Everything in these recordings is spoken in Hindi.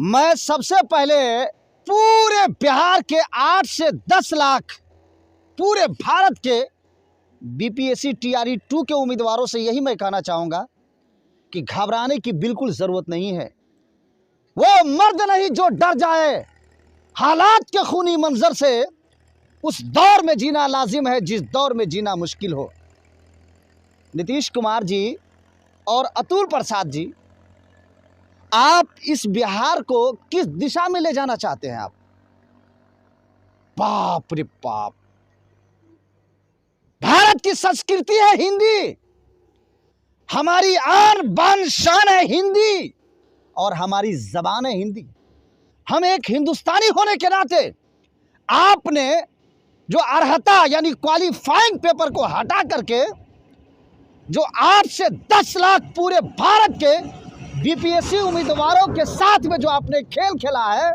मैं सबसे पहले पूरे बिहार के 8 से 10 लाख पूरे भारत के बीपीएससी टीआरई 2 के उम्मीदवारों से यही मैं कहना चाहूँगा कि घबराने की बिल्कुल ज़रूरत नहीं है। वो मर्द नहीं जो डर जाए हालात के खूनी मंजर से। उस दौर में जीना लाजिम है जिस दौर में जीना मुश्किल हो। नीतीश कुमार जी और अतुल प्रसाद जी, आप इस बिहार को किस दिशा में ले जाना चाहते हैं आप? बाप रे बाप, भारत की संस्कृति है हिंदी, हमारी आन बान शान है हिंदी और हमारी जबान है हिंदी। हम एक हिंदुस्तानी होने के नाते आपने जो अर्हता यानी क्वालिफाइंग पेपर को हटा करके जो 8 से 10 लाख पूरे भारत के बीपीएससी उम्मीदवारों के साथ में जो आपने खेल खेला है,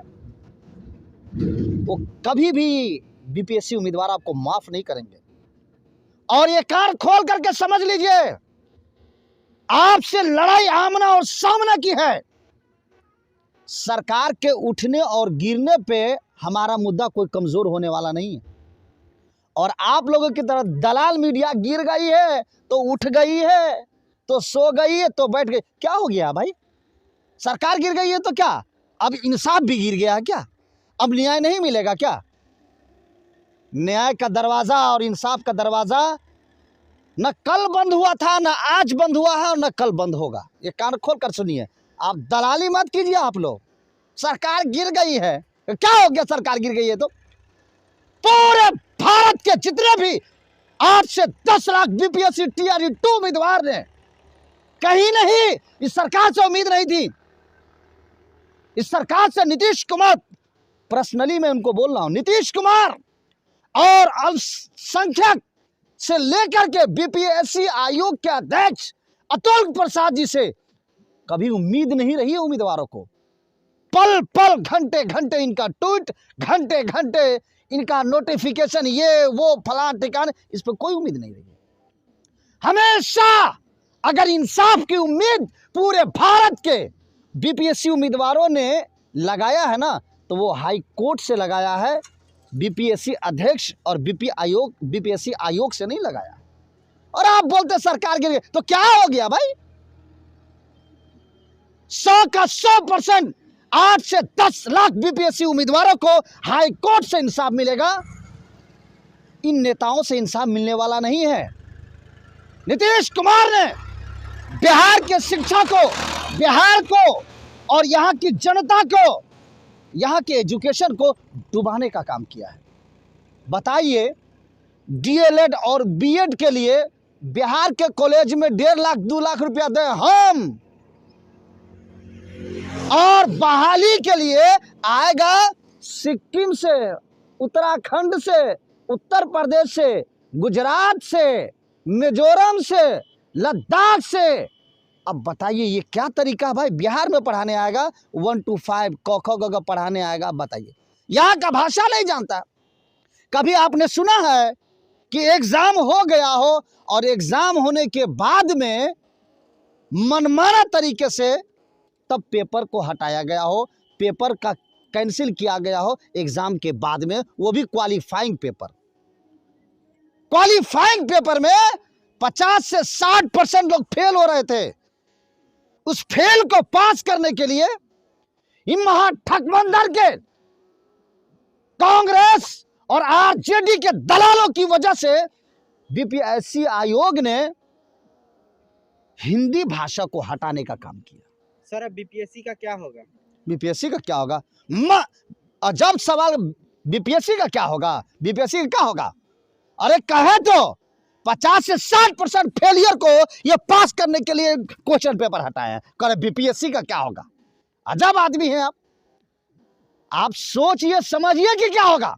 वो कभी भी बीपीएससी उम्मीदवार आपको माफ नहीं करेंगे। और ये कान खोल करके समझ लीजिए, आपसे लड़ाई आमना और सामना की है। सरकार के उठने और गिरने पे हमारा मुद्दा कोई कमजोर होने वाला नहीं है। और आप लोगों की तरह दलाल मीडिया गिर गई है तो उठ गई है, तो सो गई है तो बैठ गई। क्या हो गया भाई? सरकार गिर गई है तो क्या अब इंसाफ भी गिर गया क्या? अब न्याय नहीं मिलेगा क्या? न्याय का दरवाजा और इंसाफ का दरवाजा न कल बंद हुआ था, न आज बंद हुआ है और न कल बंद होगा। ये कान खोल कर सुनिए, आप दलाली मत कीजिए। आप लोग, सरकार गिर गई है, क्या हो गया? सरकार गिर गई है तो पूरे भारत के जितने भी 8 से 10 लाख बीपीएससी टीआरई 2 उम्मीदवार ने कहीं नहीं, इस सरकार से उम्मीद नहीं थी। इस सरकार से नीतीश कुमार, पर्सनली मैं उनको बोल रहा हूं, नीतीश कुमार और अल्पसंख्यक से लेकर के बीपीएससी आयोग के अध्यक्ष अतुल प्रसाद जी से कभी उम्मीद नहीं रही है उम्मीदवारों को। पल पल, घंटे घंटे इनका ट्वीट, घंटे घंटे इनका नोटिफिकेशन, ये वो फला ठिकाने, इस पर कोई उम्मीद नहीं रही है। हमेशा अगर इंसाफ की उम्मीद पूरे भारत के बीपीएससी उम्मीदवारों ने लगाया है ना, तो वो हाई कोर्ट से लगाया है, बीपीएससी अध्यक्ष और बीपीएससी आयोग से नहीं लगाया। और आप बोलते सरकार गिर गई, तो क्या हो गया भाई? 100 का 100% 8 से 10 लाख बीपीएससी उम्मीदवारों को हाई कोर्ट से इंसाफ मिलेगा। इन नेताओं से इंसाफ मिलने वाला नहीं है। नीतीश कुमार ने बिहार के शिक्षा को, बिहार को और यहाँ की जनता को, यहाँ के एजुकेशन को डुबाने का काम किया है। बताइए, डीएलएड और बीएड के लिए बिहार के कॉलेज में 1.5 लाख 2 लाख रुपया दें हम, और बहाली के लिए आएगा सिक्किम से, उत्तराखंड से, उत्तर प्रदेश से, गुजरात से, मिजोरम से, लद्दाख से। अब बताइए ये क्या तरीका भाई? बिहार में पढ़ाने आएगा 1 to 5 क ख ग घ पढ़ाने आएगा। बताइए, यहाँ का भाषा नहीं जानता। कभी आपने सुना है कि एग्जाम हो गया हो और एग्जाम होने के बाद में मनमाना तरीके से तब पेपर को हटाया गया हो, पेपर का कैंसिल किया गया हो एग्जाम के बाद में, वो भी क्वालिफाइंग पेपर। क्वालिफाइंग पेपर में 50 से 60% लोग फेल हो रहे थे। उस फेल को पास करने के लिए इन महाठगबंधन के कांग्रेस और आरजेडी के दलालों की वजह से बीपीएससी आयोग ने हिंदी भाषा को हटाने का काम किया। सर, अब बीपीएससी का क्या होगा? बीपीएससी का क्या होगा? अजब सवाल। बीपीएससी का क्या होगा? बीपीएससी का क्या होगा? अरे कहे तो 50 से 60% फेलियर को ये पास करने के लिए क्वेश्चन पेपर हटाया। करे बीपीएससी का क्या होगा? अजब आदमी हैं आप। आप सोचिए, समझिए कि क्या होगा।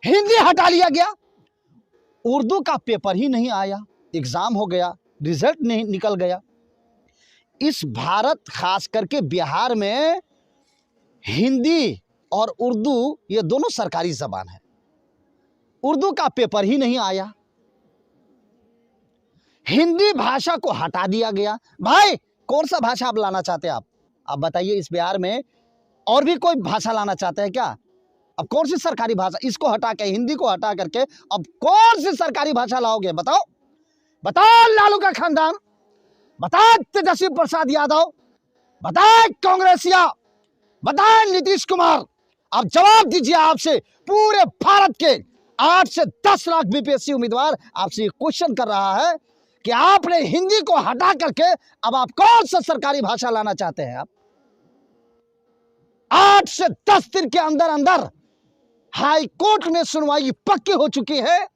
हिंदी हटा लिया गया, उर्दू का पेपर ही नहीं आया, एग्जाम हो गया, रिजल्ट नहीं निकल गया। इस भारत, खास करके बिहार में हिंदी और उर्दू ये दोनों सरकारी जबान है। उर्दू का पेपर ही नहीं आया, हिंदी भाषा को हटा दिया गया। भाई कौन सा भाषा आप लाना चाहते हैं? आप आप बताइए, इस बिहार में और भी कोई भाषा लाना चाहते हैं क्या? अब कौन सी सरकारी भाषा, इसको हटा के, हिंदी को हटा करके अब कौन सी सरकारी भाषा लाओगे? बताओ, बताओ लालू का खानदान, बताए तेजस्वी प्रसाद यादव, बताए कांग्रेसिया, बताए नीतीश कुमार। आप जवाब दीजिए। आपसे पूरे भारत के 8 से 10 लाख बीपीएससी उम्मीदवार आपसे क्वेश्चन कर रहा है कि आपने हिंदी को हटा करके अब आप कौन सा सरकारी भाषा लाना चाहते हैं? आप 8 से 10 दिन के अंदर अंदर हाई कोर्ट में सुनवाई पक्की हो चुकी है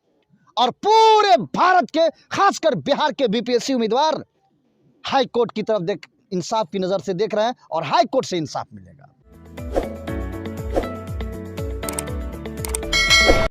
और पूरे भारत के, खासकर बिहार के बीपीएससी उम्मीदवार हाई कोर्ट की तरफ इंसाफ की नजर से देख रहे हैं और हाई कोर्ट से इंसाफ मिलेगा।